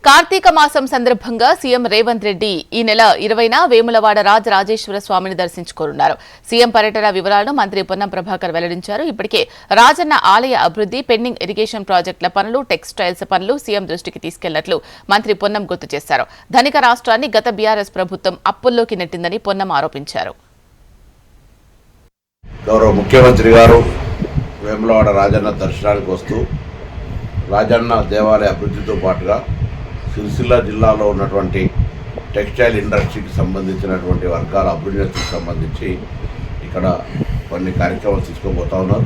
కార్తీక మాసం సందర్భంగా సీఎం రేవంత్ రెడ్డి ఈ నెల 20న వేములవాడ రాజరాజేశ్వర స్వామిని దర్శించుకోనున్నారు. సీఎం పర్యటన వివరాలను మంత్రి పొన్నం ప్రభాకర్ వెల్లడించారు. ఇప్పటికే రాజన్న ఆలయ అభివృద్ధి, పెండింగ్ ఇరిగేషన్ ప్రాజెక్టుల పనులు, టెక్స్టైల్స్ పనులు సీఎం దృష్టికి తీసుకెళ్లినట్లు మంత్రి పొన్నం గుర్తు చేశారు. ధనిక రాష్ట్రాన్ని గత బీఆర్ఎస్ ప్రభుత్వం అప్పుల్లోకి నెట్టిందని పొన్నం ఆరోపించారు. గౌరవ ముఖ్యమంత్రి గారు వేములవాడ రాజన్న దర్శనానికి వస్తూ రాజన్న దేవాలయ అభివృద్ధితో పాటుగా సిరిసిల్ల జిల్లాలో ఉన్నటువంటి టెక్స్టైల్ ఇండస్ట్రీకి సంబంధించినటువంటి వర్గాల అభివృద్ధికి సంబంధించి ఇక్కడ కొన్ని కార్యక్రమాలు తీసుకోబోతా ఉన్నారు.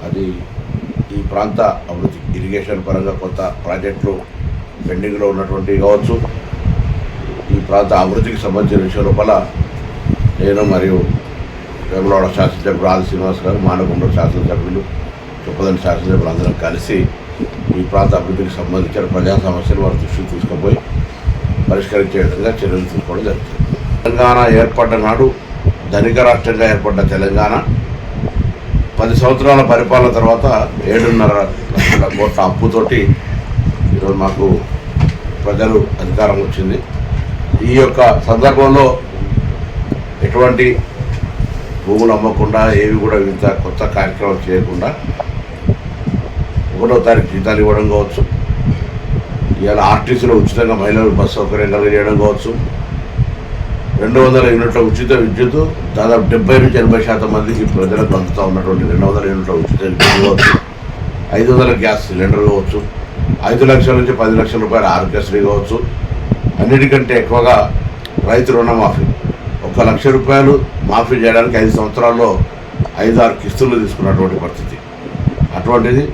అది ఈ ప్రాంత అభివృద్ధి, ఇరిగేషన్ పరంగా కొత్త ప్రాజెక్టులు పెండింగ్లో ఉన్నటువంటి కావచ్చు, ఈ ప్రాంత అభివృద్ధికి సంబంధించిన విషయం లోపల నేను మరియు వేములవాడ శాసనసభ్యులు ఆది శ్రీనివాస్ గారు, మానకొండ శాసనసభ్యులు, చొప్పదండి శాసనసభ్యులు అందరం కలిసి ఈ ప్రాంత అభివృద్ధికి సంబంధించిన ప్రజా సమస్యలు వారి దృష్టికి తీసుకుపోయి పరిష్కరించే విధంగా చర్యలు తీసుకోవడం జరుగుతుంది. తెలంగాణ ఏర్పడ్డ నాడు ధనిక రాష్ట్రంగా ఏర్పడ్డ తెలంగాణ 10 సంవత్సరాల పరిపాలన తర్వాత 7.5 లక్షల కోట్ల అప్పుతోటి ఈరోజు మాకు ప్రజలు అధికారం వచ్చింది. ఈ యొక్క సందర్భంలో ఎటువంటి భూములు అమ్మకుండా, ఏవి కూడా ఇంత కొత్త కార్యక్రమాలు చేయకుండా 1వ తారీఖు జీతాలు ఇవ్వడం కావచ్చు, ఇవాళ ఆర్టీసీలో ఉచితంగా మహిళలకు బస్సు సౌకర్యం కలిగజేయడం కావచ్చు, 200 యూనిట్ల ఉచిత విద్యుత్ దాదాపు 70 నుంచి 80% మందికి ప్రజలకు అందుతూ ఉన్నటువంటి 200 యూనిట్ల ఉచిత విద్యుత్ కావచ్చు, 500 గ్యాస్ సిలిండర్ కావచ్చు, 5 లక్షల నుంచి 10 లక్షల రూపాయల ఆరోగ్యశ్రీ కావచ్చు, అన్నిటికంటే ఎక్కువగా రైతు రుణమాఫీ 1 లక్ష రూపాయలు మాఫీ చేయడానికి 5 సంవత్సరాల్లో 5-6 కిస్తులు తీసుకున్నటువంటి పరిస్థితి. అటువంటిది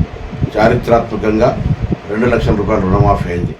చారిత్రాత్మకంగా 2 లక్షల రూపాయల రుణమాఫీ అయింది.